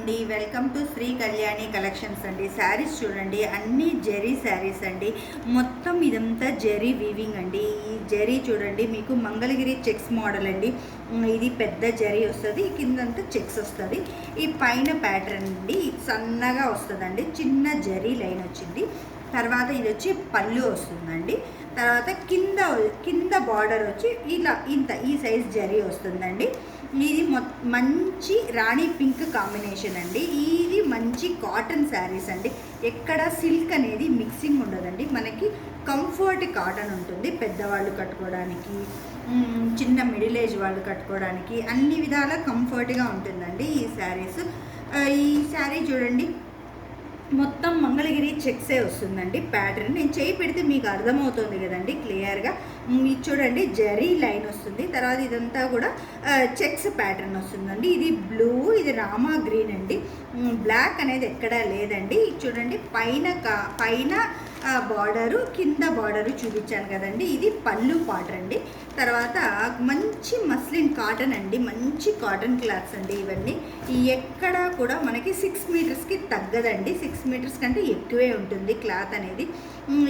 అండి, welcome to Sri Kalyani collections అండి. శారీస్ చూడండి, అన్ని జెరీ శారీస్ అండి. మొత్తం ఇదంతా జెరీ వీవింగ్ అండి. ఈ జెరీ చూడండి, మీకు మంగళగిరి చెక్స్ మోడల్ అండి. ఇది పెద్ద జెరీ వస్తుంది, కిందంతా చెక్స్ వస్తుంది. ఈ పైన ప్యాటర్న్ అండి సన్నగా వస్తుందండి, చిన్న జెరీ లైన్ వచ్చింది. తర్వాత ఇది వచ్చి పళ్ళు వస్తుందండి. తర్వాత కింద బార్డర్ వచ్చి ఇలా ఈ సైజ్ జరీ వస్తుందండి. ఇది మంచి రాణి పింక్ కాంబినేషన్ అండి. ఇది మంచి కాటన్ శారీస్ అండి. ఎక్కడ సిల్క్ అనేది మిక్సింగ్ ఉండదండి. మనకి కంఫర్ట్ కాటన్ ఉంటుంది. పెద్దవాళ్ళు కట్టుకోవడానికి, చిన్న మిడిల్ ఏజ్ వాళ్ళు కట్టుకోవడానికి అన్ని విధాల కంఫర్ట్గా ఉంటుందండి ఈ శారీస్. ఈ శారీ చూడండి, మొత్తం మంగళగిరి చెక్సే వస్తుందండి. ప్యాటర్న్ నేను చేయి పెడితే మీకు అర్థమవుతుంది కదండి క్లియర్గా. ఇది చూడండి, జరీ లైన్ వస్తుంది. తర్వాత ఇదంతా కూడా చెక్స్ ప్యాటర్న్ వస్తుందండి. ఇది బ్లూ, ఇది రామా గ్రీన్ అండి. బ్లాక్ అనేది ఎక్కడా లేదండి. చూడండి, పైన బార్డరు, కింద బార్డరు చూపించాను కదండి. ఇది పళ్ళు పార్ట్ అండి. తర్వాత మంచి మస్లిన్ కాటన్ అండి, మంచి కాటన్ క్లాత్స్ అండి ఇవన్నీ. ఎక్కడా కూడా మనకి 6 మీటర్స్కి తగ్గదండి. 6 మీటర్స్ కంటే ఎక్కువే ఉంటుంది క్లాత్ అనేది.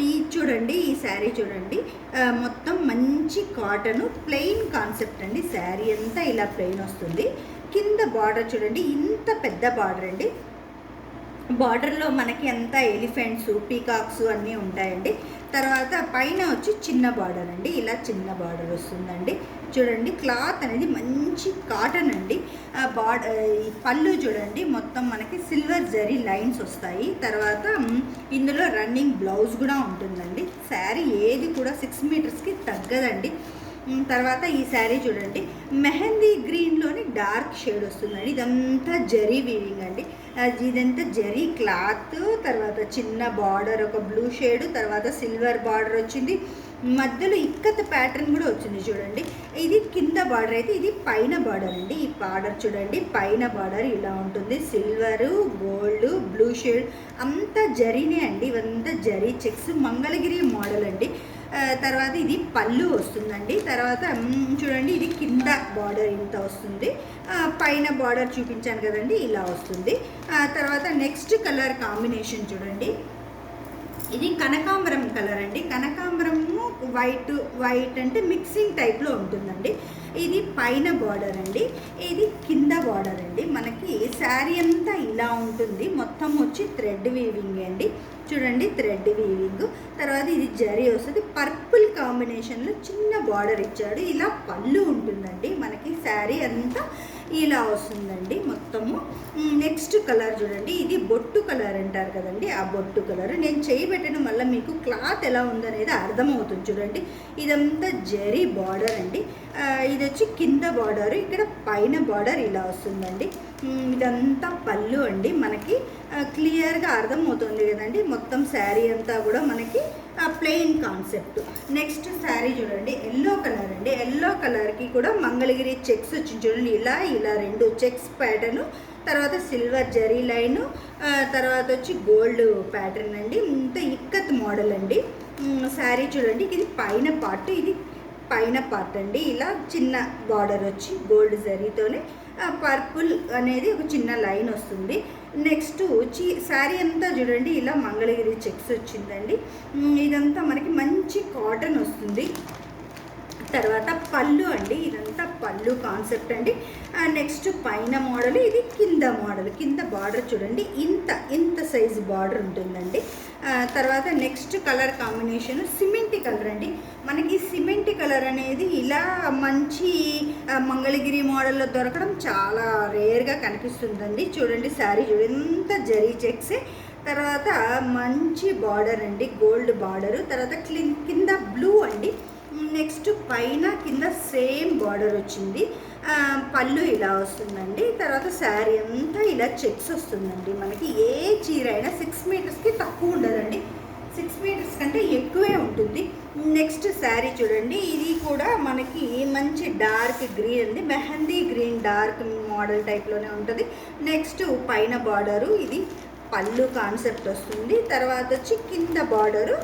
ఈ చూడండి, ఈ శారీ చూడండి, మొత్తం మంచి కాటను ప్లెయిన్ కాన్సెప్ట్ అండి. శారీ అంతా ఇలా ప్లెయిన్ వస్తుంది. కింద బార్డర్ చూడండి, ఇంత పెద్ద బార్డర్ అండి. బార్డర్లో మనకి అంతా ఎలిఫెంట్స్, పీకాక్స్ అన్నీ ఉంటాయండి. తర్వాత పైన వచ్చి చిన్న బార్డర్ అండి, ఇలా చిన్న బార్డర్ వస్తుందండి. చూడండి, క్లాత్ అనేది మంచి కాటన్ అండి. పళ్ళు చూడండి, మొత్తం మనకి సిల్వర్ జరీ లైన్స్ వస్తాయి. తర్వాత ఇందులో రన్నింగ్ బ్లౌజ్ కూడా ఉంటుందండి. శారీ ఏది కూడా 6 మీటర్స్కి తగ్గదండి. తర్వాత ఈ శారీ చూడండి, మెహందీ గ్రీన్లోని డార్క్ షేడ్ వస్తుందండి. ఇదంతా జరీ వీవింగ్ అండి. ఇదంతా జరీ క్లాత్. తర్వాత చిన్న బార్డర్, ఒక బ్లూ షేడ్, తర్వాత సిల్వర్ బార్డర్ వచ్చింది. మధ్యలో ఇక్కత్ ప్యాటర్న్ కూడా వచ్చింది చూడండి. ఇది కింద బార్డర్ అయితే, ఇది పైన బార్డర్ అండి. ఈ బార్డర్ చూడండి, పైన బార్డర్ ఇలా ఉంటుంది. సిల్వరు, గోల్డ్, బ్లూ షేడ్ అంతా జరీనే అండి. ఇవంతా జరీ చెక్స్, మంగళగిరి మోడల్ అండి. తర్వాత ఇది పళ్ళు వస్తుందండి. తర్వాత చూడండి, ఇది కింద బార్డర్ ఇంత వస్తుంది, పైన బార్డర్ చూపించాను కదండి, ఇలా వస్తుంది. తర్వాత నెక్స్ట్ కలర్ కాంబినేషన్ చూడండి, ఇది కనకాంబరం కలర్ అండి. కనకాంబరము వైట్ అంటే మిక్సింగ్ టైప్లో ఉంటుందండి. ఇది పైన బార్డర్ అండి, ఇది కింద బార్డర్ అండి. మనకి శారీ అంతా ఇలా ఉంటుంది. మొత్తం వచ్చి థ్రెడ్ వీవింగ్ అండి. చూడండి, థ్రెడ్ వీవింగ్. తర్వాత ఇది జరీ వస్తుంది. పర్పుల్ కాంబినేషన్లో చిన్న బార్డర్ ఇచ్చాడు. ఇలా పళ్ళు ఉంటుందండి. మనకి శారీ అంతా ఇలా వస్తుందండి మొత్తము. నెక్స్ట్ కలర్ చూడండి, ఇది బొట్టు కలర్ అంటారు కదండి, ఆ బొట్టు కలర్. నేను చేయబెట్టడం వల్ల మీకు క్లాత్ ఎలా ఉందనేది అర్థమవుతుంది. చూడండి, ఇదంతా జరీ బార్డర్ అండి. ఇది వచ్చి కింద బార్డర్, ఇక్కడ పైన బార్డర్ ఇలా వస్తుందండి. ఇదంతా పళ్ళు అండి. మనకి క్లియర్గా అర్థమవుతుంది కదండి. మొత్తం శారీ అంతా కూడా మనకి ప్లెయిన్ కాన్సెప్ట్. నెక్స్ట్ శారీ చూడండి, ఎల్లో కలర్ అండి. ఎల్లో కలర్కి కూడా మంగళగిరి చెక్స్ వచ్చింది చూడండి, ఇలా 2 చెక్స్ ప్యాటర్ను, తర్వాత సిల్వర్ జరీ లైను, తర్వాత వచ్చి గోల్డ్ ప్యాటర్న్ అండి. ఇంత ఇక్కత్ మోడల్ అండి. శారీ చూడండి, ఇది పైన పార్ట్, ఇది పైన పార్ట్ అండి. ఇలా చిన్న బార్డర్ వచ్చి గోల్డ్ జరీతోనే పర్పుల్ అనేది ఒక చిన్న లైన్ వస్తుంది. నెక్స్ట్ శారీ అంతా చూడండి, ఇలా మంగళగిరి చెక్స్ వచ్చిందండి. ఇదంతా మనకి మంచి కాటన్ వస్తుంది. తర్వాత పళ్ళు అండి, ఇదంతా పళ్ళు కాన్సెప్ట్ అండి. నెక్స్ట్ పైన మోడల్, ఇది కింద మోడల్. కింద బార్డర్ చూడండి, ఇంత సైజు బార్డర్ ఉంటుందండి. తర్వాత నెక్స్ట్ కలర్ కాంబినేషన్ సిమెంటి కలర్ అండి. మనకి సిమెంటి కలర్ అనేది ఇలా మంచి మంగళగిరి మోడల్లో దొరకడం చాలా రేర్గా కనిపిస్తుందండి. చూడండి, శారీ చూడండి, ఇంత జరీ చెక్సే. తర్వాత మంచి బార్డర్ అండి, గోల్డ్ బార్డరు. తర్వాత కింద బ్లూ అండి. నెక్స్ట్ పైన కింద సేమ్ బార్డర్ వచ్చింది. పళ్ళు ఇలా వస్తుందండి. తర్వాత శారీ అంతా ఇలా చెక్స్ వస్తుందండి. మనకి ఏ చీర అయినా 6 మీటర్స్కి తక్కువ ఉండదండి, 6 మీటర్స్ కంటే ఎక్కువే ఉంటుంది. నెక్స్ట్ శారీ చూడండి, ఇది కూడా మనకి మంచి డార్క్ గ్రీన్ అండి, మెహందీ గ్రీన్ డార్క్ మోడల్ టైప్లోనే ఉంటుంది. నెక్స్ట్ పైన బార్డరు, ఇది పళ్ళు కాన్సెప్ట్ వస్తుంది. తర్వాత వచ్చి కింద బార్డరు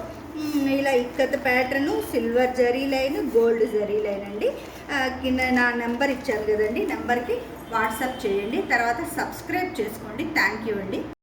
ఇలా ఇక్కత pattern, silver zari line, gold zari line అండి. కింద నా నెంబర్ ఇచ్చాను కదండి, నెంబర్కి వాట్సాప్ చేయండి. తర్వాత సబ్స్క్రైబ్ చేసుకోండి. థ్యాంక్ యూ అండి.